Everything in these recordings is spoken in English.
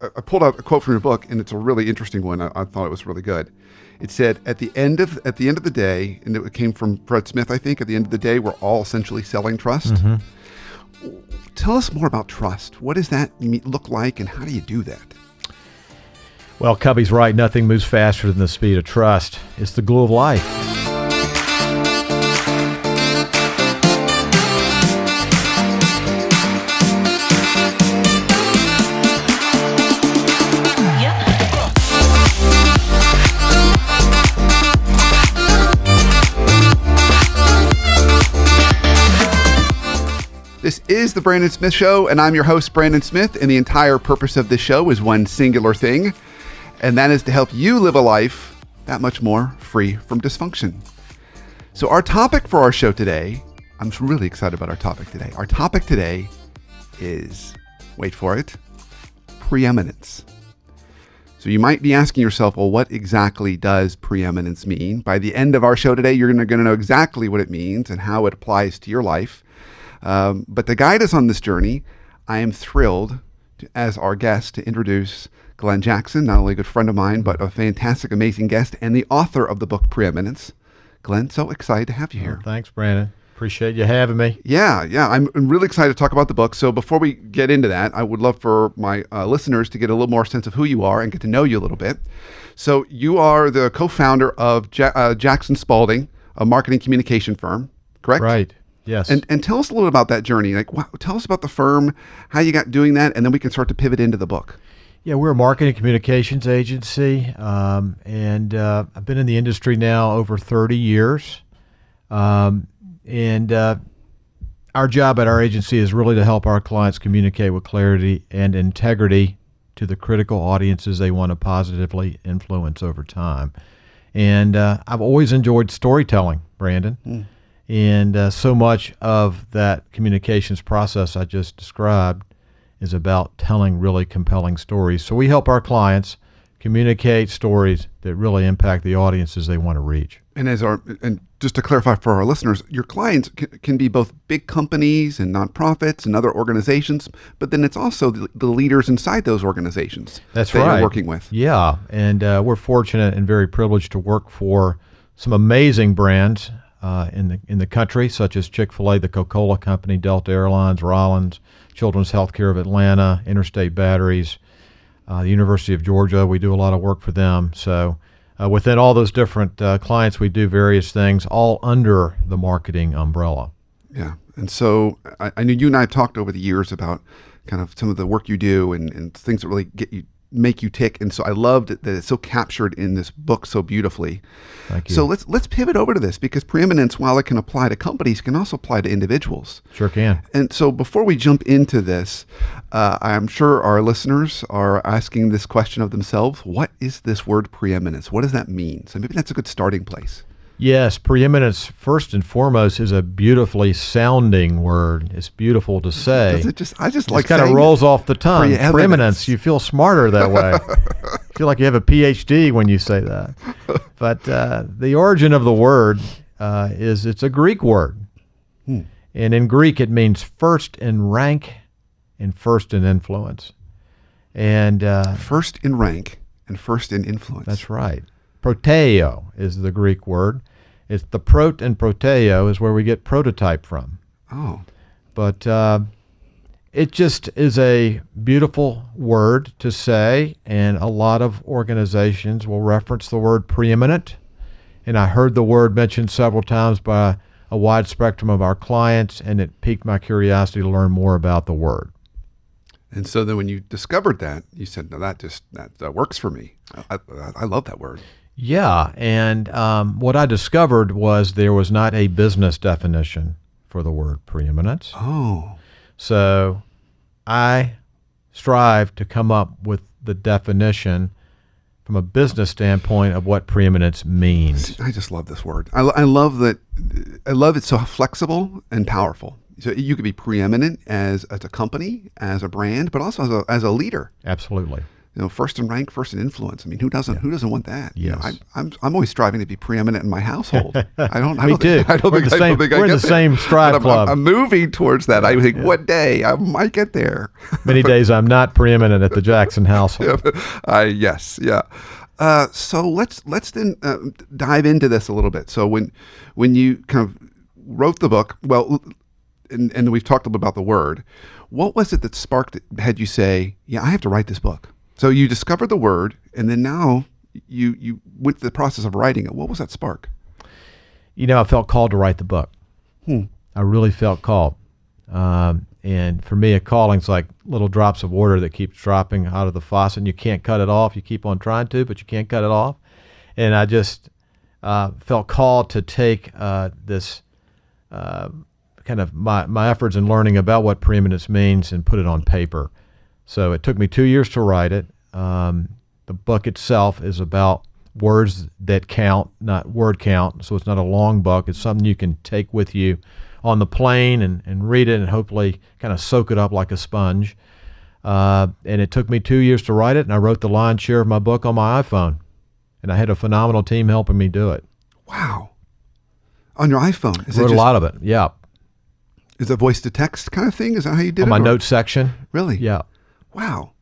I pulled out a quote from your book, and it's a really interesting one. I thought it was really good. It said, at the end of the day, and it came from Fred Smith, I think, at the end of the day, we're all essentially selling trust. Mm-hmm. Tell us more about trust. What does that look like, and how do you do that? Well, Cubby's right. Nothing moves faster than the speed of trust. It's the glue of life. This is the Brandon Smith Show, and I'm your host, Brandon Smith, and the entire purpose of this show is one singular thing, and that is to help you live a life that much more free from dysfunction. So our topic for our show today, I'm really excited about our topic today. Our topic today is, wait for it, preeminence. So you might be asking yourself, well, what exactly does preeminence mean? By the end of our show today, you're going to know exactly what it means and how it applies to your life. But to guide us on this journey, I am thrilled as our guest to introduce Glen Jackson, not only a good friend of mine, but a fantastic, amazing guest and the author of the book Preeminence. Glen, so excited to have you here. Thanks, Brandon. Appreciate you having me. Yeah. I'm really excited to talk about the book. So before we get into that, I would love for my listeners to get a little more sense of who you are and get to know you a little bit. So you are the co-founder of Jackson Spalding, a marketing communication firm, correct? Right. Yes. And tell us a little about that journey. Tell us about the firm, how you got doing that, and then we can start to pivot into the book. Yeah, we're a marketing communications agency, and I've been in the industry now over 30 years. Our job at our agency is really to help our clients communicate with clarity and integrity to the critical audiences they want to positively influence over time. And I've always enjoyed storytelling, Brandon. And so much of that communications process I just described is about telling really compelling stories. So we help our clients communicate stories that really impact the audiences they want to reach. And just to clarify for our listeners, your clients can be both big companies and nonprofits and other organizations, but then it's also the leaders inside those organizations that you're working with. Yeah, and we're fortunate and very privileged to work for some amazing brands in the country, such as Chick-fil-A, the Coca-Cola Company, Delta Airlines, Rollins, Children's Healthcare of Atlanta, Interstate Batteries, the University of Georgia. We do a lot of work for them. So within all those different clients, we do various things, all under the marketing umbrella. Yeah, and so I know you and I have talked over the years about kind of some of the work you do and things that really make you tick, and so I loved that it's so captured in this book so beautifully. Thank you. So let's pivot over to this, because preeminence, while it can apply to companies, can also apply to individuals. Sure can. And so before we jump into this, I'm sure our listeners are asking this question of themselves: what is this word preeminence? What does that mean? So maybe that's a good starting place. Yes, preeminence, first and foremost, is a beautifully sounding word. It's beautiful to say. I just like kind of rolls off the tongue. Preeminence. You feel smarter that way. You feel like you have a PhD when you say that. But the origin of the word it's a Greek word. And in Greek, it means first in rank and first in influence. And first in rank and first in influence. That's right. Proteo is the Greek word. It's the prot and proteo is where we get prototype from. Oh. But it just is a beautiful word to say, and a lot of organizations will reference the word preeminent. And I heard the word mentioned several times by a wide spectrum of our clients, and it piqued my curiosity to learn more about the word. And so then when you discovered that, you said, no, that works for me. I love that word. Yeah, and what I discovered was there was not a business definition for the word preeminence. Oh. So I strive to come up with the definition from a business standpoint of what preeminence means. I just love this word. I love that. I love it's so flexible and powerful. So you could be preeminent as a company, as a brand, but also as a leader. Absolutely. first in rank, first in influence. I mean, who doesn't want that? Yes. I'm always striving to be preeminent in my household. I don't Me too. We're in the same strive club. I'm moving towards that. I think one day I might get there. Many days I'm not preeminent at the Jackson household. Yes. Yeah. So let's then dive into this a little bit. So when you kind of wrote the book, well, and we've talked a little about the word, what was it that sparked it, had you say, I have to write this book? So you discovered the word, and then now you went through the process of writing it. What was that spark? I felt called to write the book. I really felt called. And for me, a calling's like little drops of water that keeps dropping out of the faucet, and you can't cut it off. You keep on trying to, but you can't cut it off. And I just felt called to take this kind of my efforts in learning about what preeminence means and put it on paper. So it took me 2 years to write it. The book itself is about words that count, not word count. So it's not a long book. It's something you can take with you on the plane and read it and hopefully kind of soak it up like a sponge. And it took me 2 years to write it, and I wrote the lion's share of my book on my iPhone. And I had a phenomenal team helping me do it. Wow. On your iPhone? Wrote a lot of it, yeah. Is it voice to text kind of thing? Is that how you did it? On my notes section. Really? Yeah. Wow.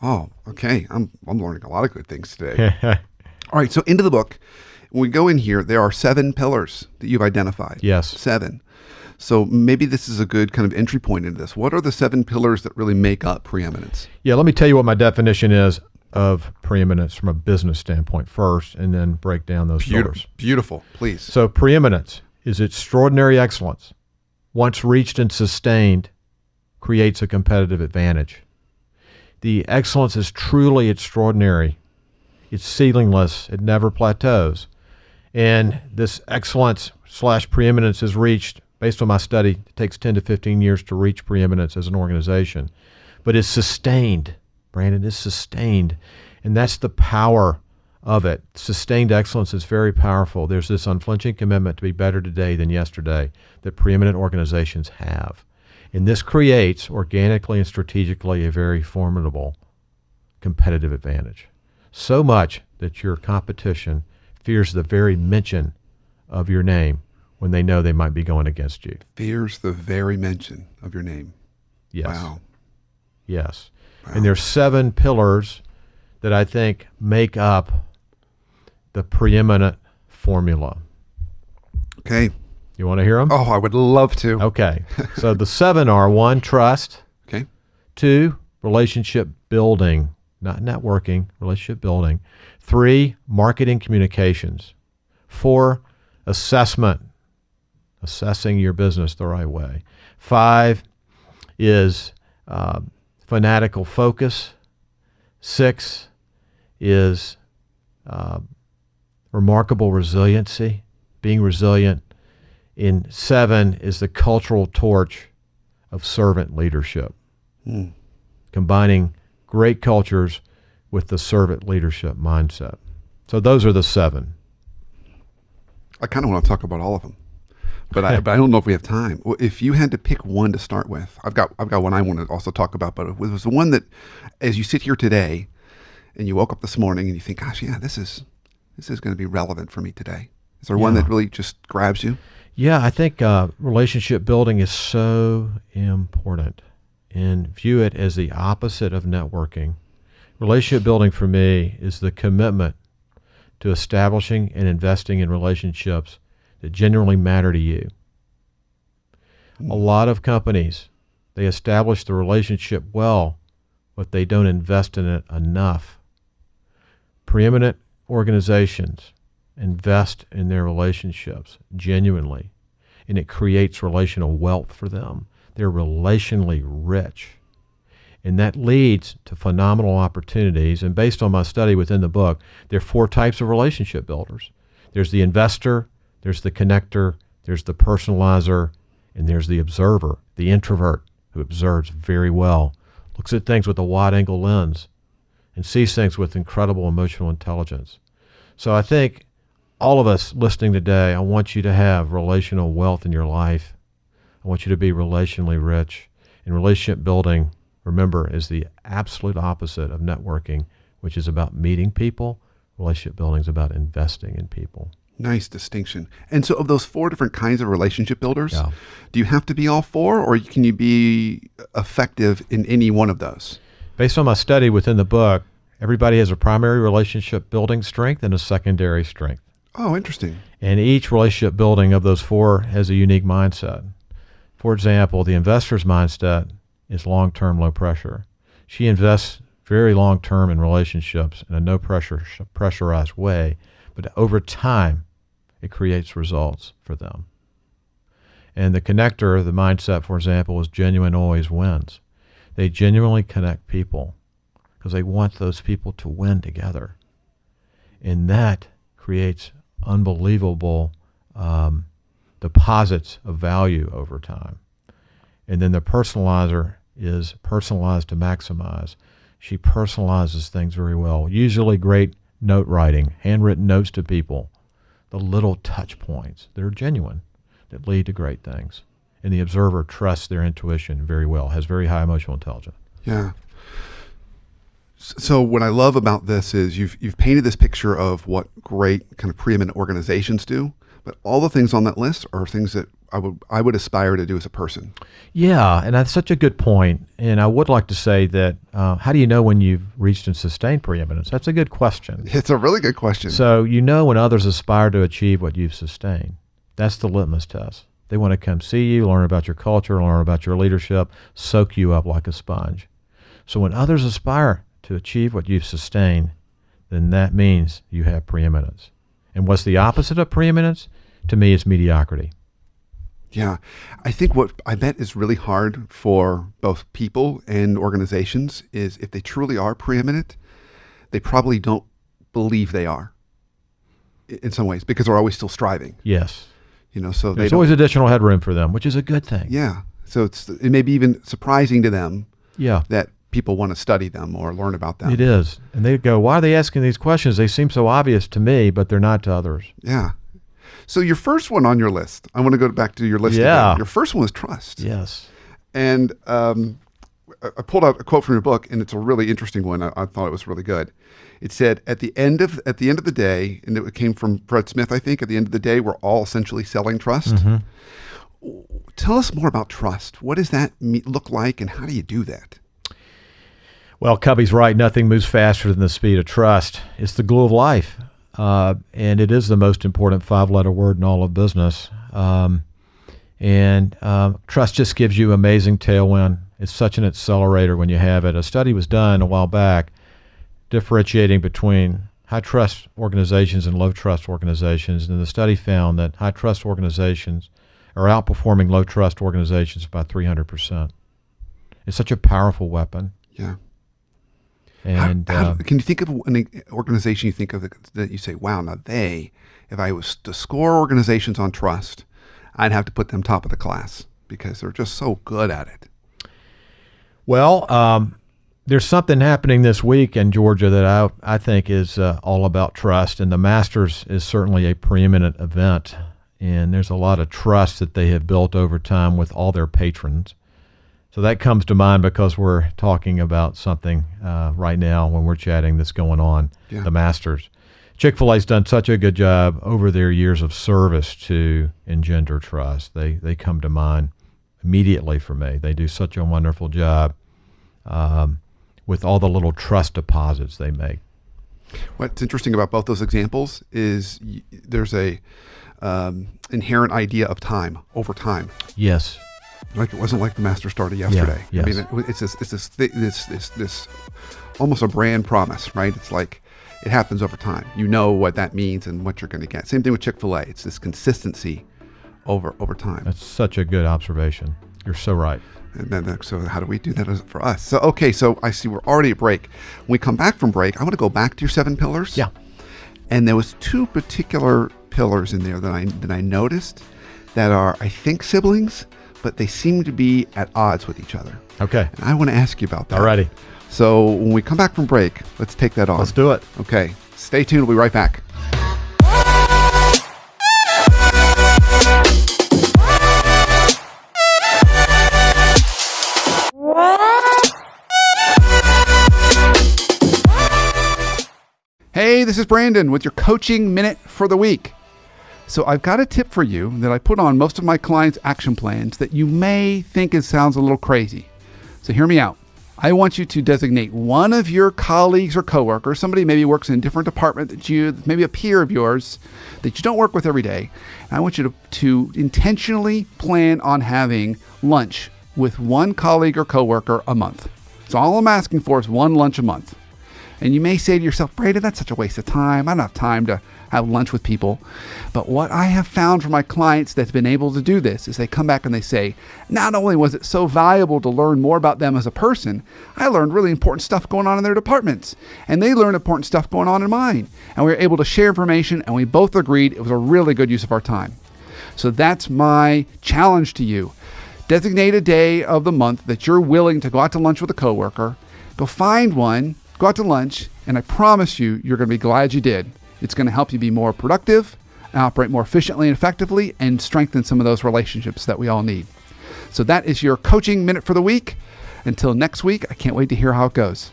Oh, okay. I'm learning a lot of good things today. All right. So into the book, when we go in here, there are 7 pillars that you've identified. Yes. 7. So maybe this is a good kind of entry point into this. What are the 7 pillars that really make up preeminence? Yeah. Let me tell you what my definition is of preeminence from a business standpoint first, and then break down those pillars. Beautiful. Please. So preeminence is extraordinary excellence. Once reached and sustained, creates a competitive advantage. The excellence is truly extraordinary. It's ceilingless. It never plateaus. And this excellence / preeminence is reached, based on my study, it takes 10 to 15 years to reach preeminence as an organization. But it's sustained. Brandon, is sustained. And that's the power of it. Sustained excellence is very powerful. There's this unflinching commitment to be better today than yesterday that preeminent organizations have. And this creates, organically and strategically, a very formidable competitive advantage. So much that your competition fears the very mention of your name when they know they might be going against you. Fears the very mention of your name. Yes. Wow. Yes. Wow. And there's 7 pillars that I think make up the preeminent formula. Okay. You want to hear them? Oh, I would love to. Okay. So the 7 are: 1, trust. Okay. 2, relationship building, not networking, relationship building. 3, marketing communications. 4, assessment, assessing your business the right way. 5 is fanatical focus. 6 is remarkable resiliency, being resilient. And 7 is the cultural torch of servant leadership, combining great cultures with the servant leadership mindset. So those are the 7. I kind of want to talk about all of them, but I don't know if we have time. Well, if you had to pick one to start with, I've got one I want to also talk about, but it was the one that, as you sit here today, and you woke up this morning and you think, gosh, yeah, this is going to be relevant for me today. Is there one that really just grabs you? Yeah, I think relationship building is so important, and view it as the opposite of networking. Relationship building for me is the commitment to establishing and investing in relationships that genuinely matter to you. A lot of companies, they establish the relationship well, but they don't invest in it enough. Preeminent organizations invest in their relationships genuinely, and it creates relational wealth for them. They're relationally rich, and that leads to phenomenal opportunities. And based on my study within the book, there are 4 types of relationship builders. There's the investor, there's the connector, there's the personalizer, and there's the observer, the introvert who observes very well, looks at things with a wide-angle lens, and sees things with incredible emotional intelligence. So I think all of us listening today, I want you to have relational wealth in your life. I want you to be relationally rich. And relationship building remember, is the absolute opposite of networking, which is about meeting people. Relationship building is about investing in people. Nice distinction. And so of those 4 different kinds of relationship builders, Yeah. do you have to be all 4, or can you be effective in any one of those? Based on my study within the book, everybody has a primary relationship building strength and a secondary strength. Oh, interesting. And each relationship building of those 4 has a unique mindset. For example, the investor's mindset is long-term, low pressure. She invests very long-term in relationships in a pressurized way, but over time, it creates results for them. And the connector, the mindset, for example, is genuine always wins. They genuinely connect people because they want those people to win together. And that creates unbelievable deposits of value over time. And then the personalizer is personalized to maximize. She personalizes things very well. Usually great note writing, handwritten notes to people, the little touch points. They're genuine that lead to great things. And the observer trusts their intuition very well, has very high emotional intelligence. Yeah. So what I love about this is you've painted this picture of what great kind of preeminent organizations do, but all the things on that list are things that I would aspire to do as a person. Yeah, and that's such a good point. And I would like to say that how do you know when you've reached and sustained preeminence? That's a good question. It's a really good question. So you know when others aspire to achieve what you've sustained. That's the litmus test. They want to come see you, learn about your culture, learn about your leadership, soak you up like a sponge. So when others aspire to achieve what you've sustained, then that means you have preeminence. And what's the opposite of preeminence? To me, it's mediocrity. Yeah. I think what I bet is really hard for both people and organizations is if they truly are preeminent, they probably don't believe they are in some ways because they're always still striving. Yes. So there's always additional headroom for them, which is a good thing. Yeah. So it may be even surprising to them Yeah. that people want to study them or learn about them. It is. And they go, why are they asking these questions? They seem so obvious to me, but they're not to others. Yeah. So your first one on your list, I want to go back to your list Yeah. again. Your first one was trust. Yes. And I pulled out a quote from your book, and it's a really interesting one. I thought it was really good. It said, at the end of the day, and it came from Fred Smith, I think, at the end of the day, we're all essentially selling trust. Mm-hmm. Tell us more about trust. What does that look like, and how do you do that? Well, Covey's right. Nothing moves faster than the speed of trust. It's the glue of life. And it is the most important 5-letter word in all of business. Trust just gives you amazing tailwind. It's such an accelerator when you have it. A study was done a while back differentiating between high trust organizations and low trust organizations. And the study found that high trust organizations are outperforming low trust organizations by 300%. It's such a powerful weapon. Yeah. And can you think of an organization you think of that you say, wow, now if I was to score organizations on trust, I'd have to put them top of the class because they're just so good at it. Well, there's something happening this week in Georgia that I think is all about trust, and the Masters is certainly a preeminent event, and there's a lot of trust that they have built over time with all their patrons. So that comes to mind because we're talking about something right now when we're chatting that's going on, the Masters. Chick-fil-A's done such a good job over their years of service to engender trust. They come to mind immediately for me. They do such a wonderful job with all the little trust deposits they make. What's interesting about both those examples is there's a inherent idea of time, over time. Yes. Like it wasn't like the Master started yesterday. Yeah, yes. I mean, it's this almost a brand promise, right? It's like it happens over time. You know what that means and what you're going to get. Same thing with Chick-fil-A. It's this consistency over time. That's such a good observation. You're so right. And then, so how do we do that for us? So, okay, so I see we're already at break. When we come back from break, I want to go back to your 7 pillars. Yeah. And there was 2 particular pillars in there that I noticed that are, I think, siblings, but they seem to be at odds with each other. Okay. And I want to ask you about that. Alrighty. So when we come back from break, let's take that on. Let's do it. Okay. Stay tuned. We'll be right back. Hey, this is Brandon with your coaching minute for the week. So I've got a tip for you that I put on most of my clients' action plans that you may think it sounds a little crazy. So hear me out. I want you to designate one of your colleagues or coworkers, somebody maybe works in a different department that you, maybe a peer of yours that you don't work with every day. And I want you to intentionally plan on having lunch with one colleague or coworker a month. So all I'm asking for is one lunch a month. And you may say to yourself, Brandon, that's such a waste of time. I don't have time to have lunch with people. But what I have found for my clients that's been able to do this is they come back and they say, not only was it so valuable to learn more about them as a person, I learned really important stuff going on in their departments. And they learned important stuff going on in mine. And we were able to share information, and we both agreed it was a really good use of our time. So that's my challenge to you. Designate a day of the month that you're willing to go out to lunch with a coworker. Go find one. Go out to lunch, and I promise you, you're going to be glad you did. It's going to help you be more productive, operate more efficiently and effectively, and strengthen some of those relationships that we all need. So that is your coaching minute for the week. Until next week, I can't wait to hear how it goes.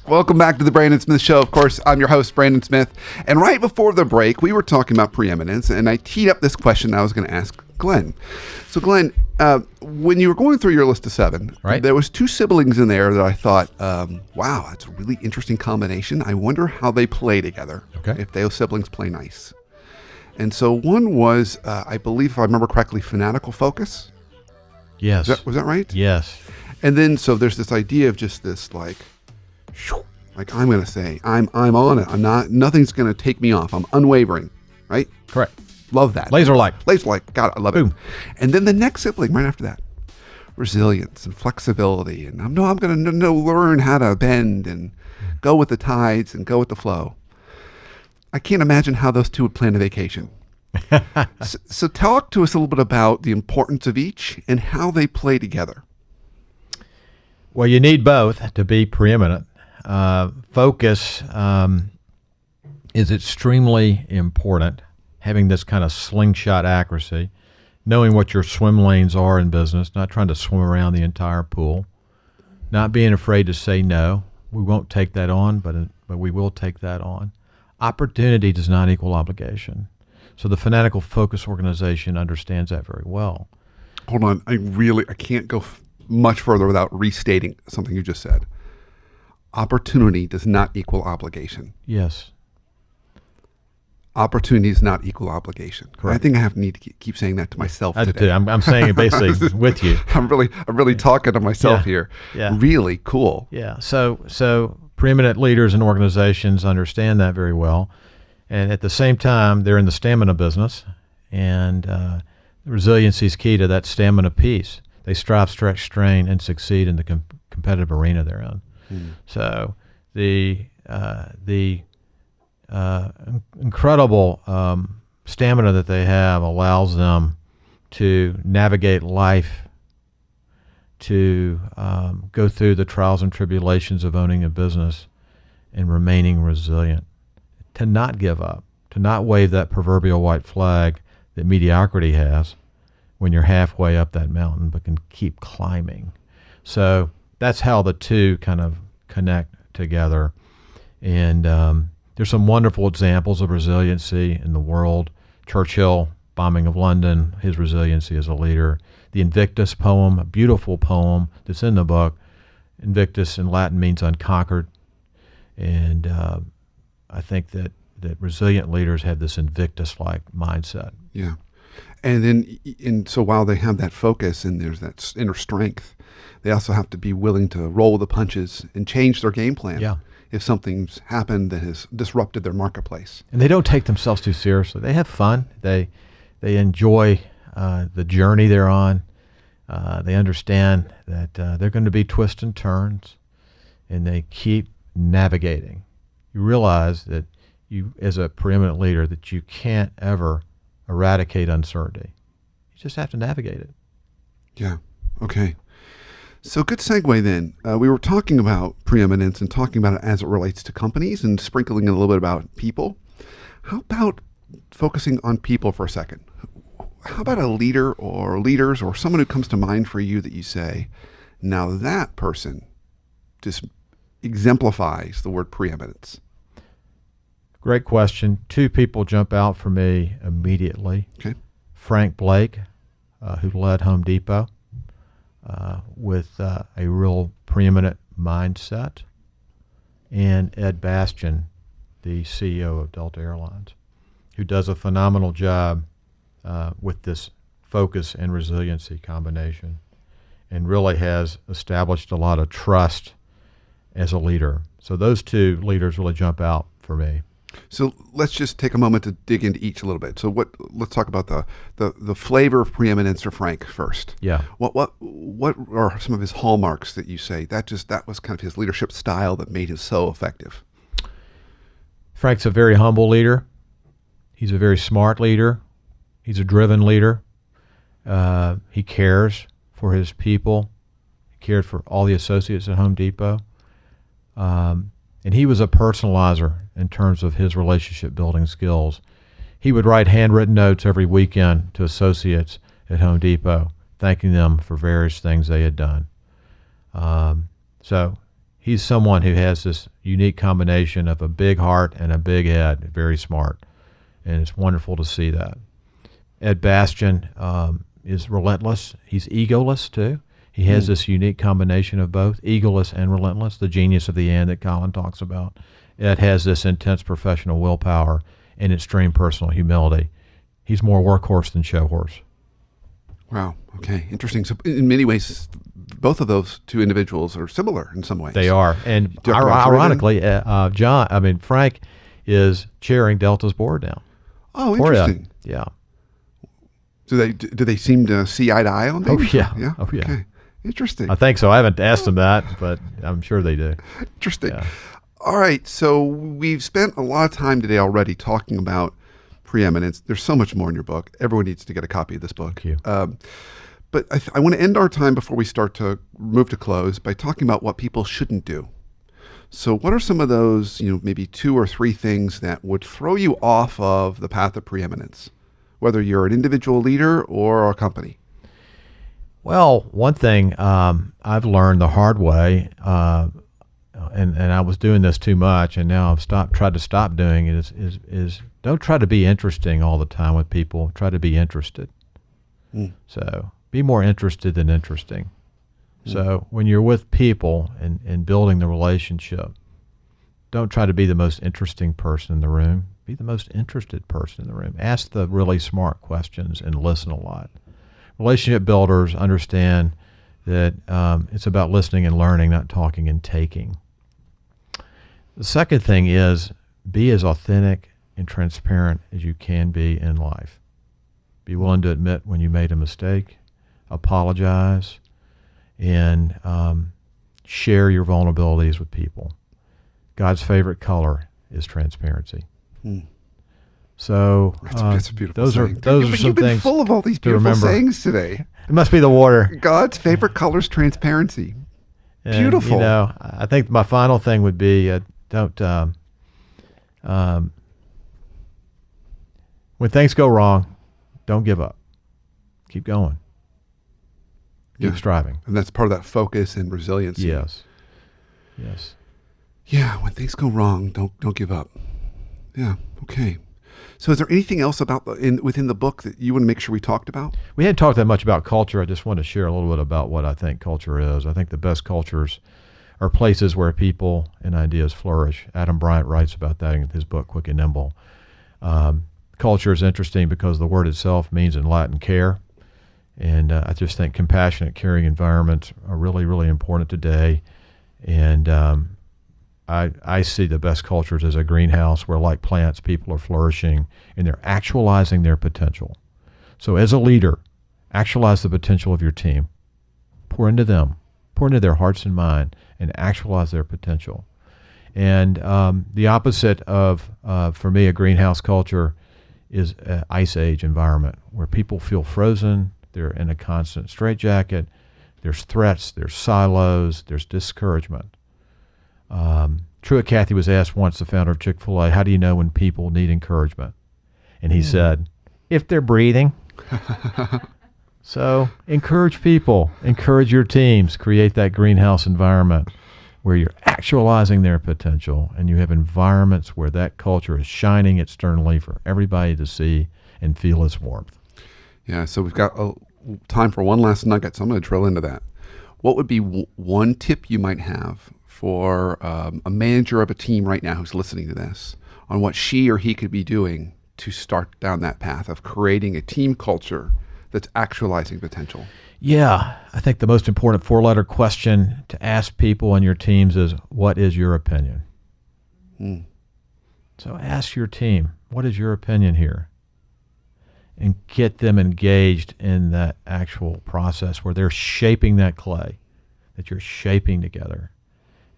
Welcome back to the Brandon Smith Show. Of course, I'm your host, Brandon Smith. And right before the break, we were talking about preeminence, and I teed up this question I was going to ask Glenn. So, Glenn, when you were going through your list of 7, right, there was 2 siblings in there that I thought, wow, that's a really interesting combination. I wonder how they play together, if those siblings play nice. And so one was, I believe, if I remember correctly, fanatical focus. Yes. Was that right? Yes. And then, so there's this idea of just this, like I'm going to say, I'm on it. Nothing's going to take me off. I'm unwavering, right? Correct. Love that. Laser-like. Laser-like. Got it. I love it. And then the next sibling right after that, resilience and flexibility. And I'm going to learn how to bend and go with the tides and go with the flow. I can't imagine how those 2 would plan a vacation. So talk to us a little bit about the importance of each and how they play together. Well, you need both to be preeminent. Focus is extremely important, having this kind of slingshot accuracy, knowing what your swim lanes are in business, not trying to swim around the entire pool, not being afraid to say no. We won't take that on, but we will take that on. Opportunity does not equal obligation. So the fanatical focus organization understands that very well. Hold on. I can't go much further without restating something you just said. Opportunity does not equal obligation. Yes. Opportunity does not equal obligation. Correct. I think I need to keep saying that to myself today. Too. I'm saying it basically with you. I'm really talking to myself here. Yeah. Really cool. Yeah. So preeminent leaders and organizations understand that very well. And at the same time, they're in the stamina business. And resiliency is key to that stamina piece. They strive, stretch, strain, and succeed in the competitive arena they're in. So the incredible stamina that they have allows them to navigate life, to go through the trials and tribulations of owning a business and remaining resilient, to not give up, to not wave that proverbial white flag that mediocrity has when you're halfway up that mountain but can keep climbing. So that's how the 2 kind of connect together. And there's some wonderful examples of resiliency in the world. Churchill, bombing of London, his resiliency as a leader. The Invictus poem, a beautiful poem that's in the book. Invictus in Latin means unconquered. And I think that resilient leaders have this Invictus-like mindset. Yeah. And so while they have that focus and there's that inner strength, they also have to be willing to roll the punches and change their game plan if something's happened that has disrupted their marketplace. And they don't take themselves too seriously. They have fun. They enjoy the journey they're on. They understand that they're going to be twists and turns, and they keep navigating. You realize that you, as a preeminent leader, that you can't ever eradicate uncertainty. You just have to navigate it. Yeah. Okay. So good segue then. We were talking about preeminence and talking about it as it relates to companies and sprinkling in a little bit about people. How about focusing on people for a second? how about a leader or leaders or someone who comes to mind for you that you say, now that person just exemplifies the word preeminence? Great question. Two people jump out for me immediately. Okay. Frank Blake, who led Home Depot with a real preeminent mindset, and Ed Bastian, the CEO of Delta Airlines, who does a phenomenal job with this focus and resiliency combination, and really has established a lot of trust as a leader. So those two leaders really jump out for me. So let's just take a moment to dig into each a little bit. So let's talk about the flavor of preeminence for Frank first. Yeah. What are some of his hallmarks that you say that was kind of his leadership style that made him so effective? Frank's a very humble leader. He's a very smart leader. He's a driven leader. He cares for his people. He cared for all the associates at Home Depot. And he was a personalizer in terms of his relationship building skills. He would write handwritten notes every weekend to associates at Home Depot, thanking them for various things they had done. So he's someone who has this unique combination of a big heart and a big head, very smart. And it's wonderful to see that. Ed Bastian is relentless. He's egoless, too. He has this unique combination of both, egoless and relentless, the genius of the and that Colin talks about. Ed has this intense professional willpower and extreme personal humility. He's more workhorse than show horse. Wow. Okay. Interesting. So in many ways, both of those two individuals are similar in some ways. They are. And ironically, Frank is chairing Delta's board now. Oh, interesting. Yeah. Do they seem to see eye to eye on things? Oh, yeah. Yeah. Oh, yeah. Okay. Interesting. I think so. I haven't asked them that, but I'm sure they do. Interesting. Yeah. All right. So we've spent a lot of time today already talking about preeminence. There's so much more in your book. Everyone needs to get a copy of this book. Thank you. But I want to end our time before we start to move to close by talking about what people shouldn't do. So what are some of those, maybe 2 or 3 things that would throw you off of the path of preeminence, whether you're an individual leader or a company? Well, one thing I've learned the hard way, and I was doing this too much, and now I've tried to stop doing it, is don't try to be interesting all the time with people. Try to be interested. So be more interested than interesting. So when you're with people and building the relationship, don't try to be the most interesting person in the room. Be the most interested person in the room. Ask the really smart questions and listen a lot. Relationship builders understand that it's about listening and learning, not talking and taking. The second thing is be as authentic and transparent as you can be in life. Be willing to admit when you made a mistake, apologize, and share your vulnerabilities with people. God's favorite color is transparency. So that's a beautiful those saying. are some things. You've been full of all these beautiful sayings today. It must be the water. God's favorite color is transparency. And, Beautiful. I think my final thing would be when things go wrong, don't give up. Keep going. Keep striving. And that's part of that focus and resiliency. Yes. Yeah, when things go wrong, don't give up. Yeah, okay. So is there anything else within the book that you want to make sure we talked about? We hadn't talked that much about culture. I just want to share a little bit about what I think culture is. I think the best cultures are places where people and ideas flourish. Adam Bryant writes about that in his book, Quick and Nimble. Culture is interesting because the word itself means in Latin care. And I just think compassionate, caring environments are really, really important today. And I see the best cultures as a greenhouse where, like plants, people are flourishing and they're actualizing their potential. So as a leader, actualize the potential of your team. Pour into them. Pour into their hearts and mind and actualize their potential. And the opposite of, for me, a greenhouse culture is an ice age environment where people feel frozen. They're in a constant straitjacket. There's threats. There's silos. There's discouragement. Truett Cathy was asked once, the founder of Chick-fil-A, how do you know when people need encouragement? And he said, if they're breathing. So encourage people, encourage your teams, create that greenhouse environment where you're actualizing their potential, and you have environments where that culture is shining externally for everybody to see and feel its warmth. Yeah, so we've got time for one last nugget, so I'm going to drill into that. What would be one tip you might have for a manager of a team right now who's listening to this on what she or he could be doing to start down that path of creating a team culture that's actualizing potential? Yeah, I think the most important four-letter question to ask people on your teams is, what is your opinion? So ask your team, what is your opinion here? And get them engaged in that actual process where they're shaping that clay that you're shaping together.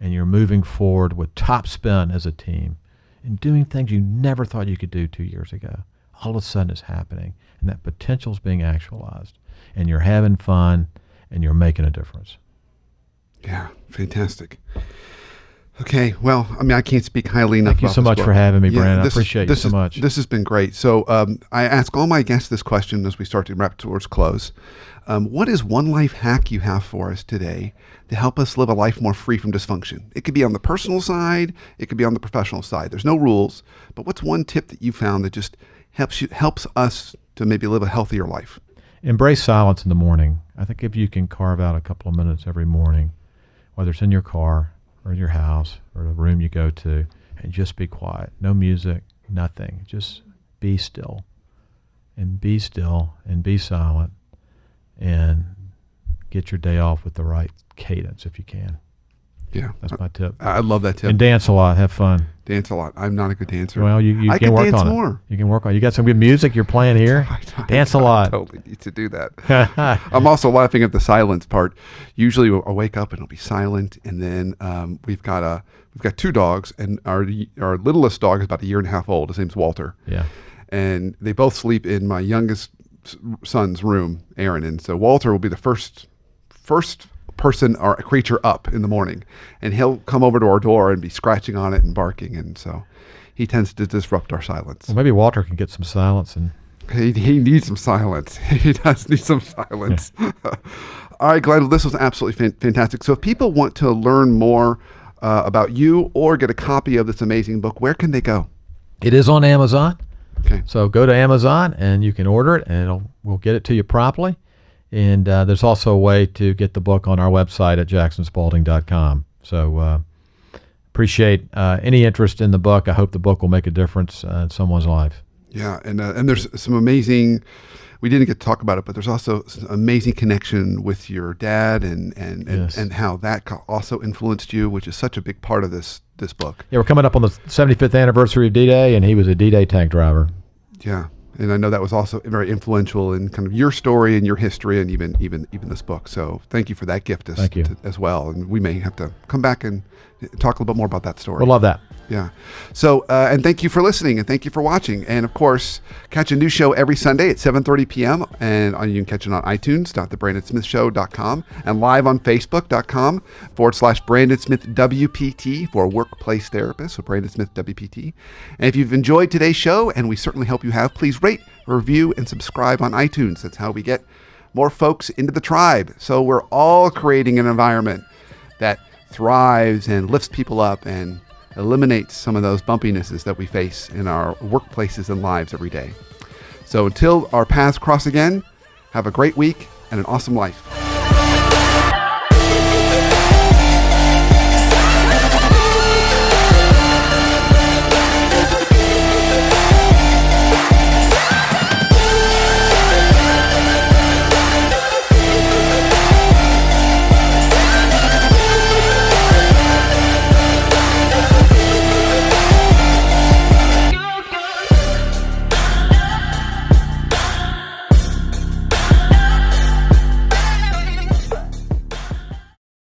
And you're moving forward with top spin as a team and doing things you never thought you could do 2 years ago. All of a sudden it's happening, and that potential is being actualized. And you're having fun, and you're making a difference. Yeah, fantastic. Okay, well, I mean, I can't speak highly enough. Thank you so much for having me, Brandon. I appreciate you so much. This has been great. So I ask all my guests this question as we start to wrap towards close. What is one life hack you have for us today to help us live a life more free from dysfunction? It could be on the personal side. It could be on the professional side. There's no rules. But what's one tip that you found that just helps us to maybe live a healthier life? Embrace silence in the morning. I think if you can carve out a couple of minutes every morning, whether it's in your car or in your house or the room you go to, and just be quiet. No music, nothing. Just be still. And be still and be silent and get your day off with the right cadence if you can. Yeah. That's my tip. I love that tip. And dance a lot. Have fun. Dance a lot. I'm not a good dancer. Well, you can work on it. More. You can work on it. You got some good music you're playing here. Dance a lot. I totally need to do that. I'm also laughing at the silence part. Usually I'll wake up and it'll be silent, and then we've got two dogs, and our littlest dog is about 1.5 years old. His name's Walter. Yeah. And they both sleep in my youngest son's room, Aaron. And so Walter will be the first person or creature up in the morning, and he'll come over to our door and be scratching on it and barking, and so he tends to disrupt our silence. Well, maybe Walter can get some silence, and he needs some silence. He does need some silence. All right, Glenn, this was absolutely fantastic. So if people want to learn more about you or get a copy of this amazing book, where can they go? It is on Amazon. Okay. So go to Amazon and you can order it, and we'll get it to you promptly. And there's also a way to get the book on our website at jacksonspalding.com. So appreciate any interest in the book. I hope the book will make a difference in someone's life. Yeah, and there's some amazing, we didn't get to talk about it, but there's also some amazing connection with your dad and how that also influenced you, which is such a big part of this book. Yeah, we're coming up on the 75th anniversary of D-Day, and he was a D-Day tank driver. Yeah. And I know that was also very influential in kind of your story and your history, and even this book. So thank you for that gift as well. And we may have to come back and talk a little bit more about that story. We'll love that. Yeah. So, and thank you for listening, and thank you for watching. And of course, catch a new show every Sunday at 7:30 p.m. And you can catch it on iTunes.thebrandonsmithshow.com and live on Facebook.com/Brandon Smith WPT for workplace therapists. So Brandon Smith WPT. And if you've enjoyed today's show, and we certainly hope you have, please rate, review, and subscribe on iTunes. That's how we get more folks into the tribe. So we're all creating an environment that thrives and lifts people up and eliminates some of those bumpinesses that we face in our workplaces and lives every day. So until our paths cross again, have a great week and an awesome life.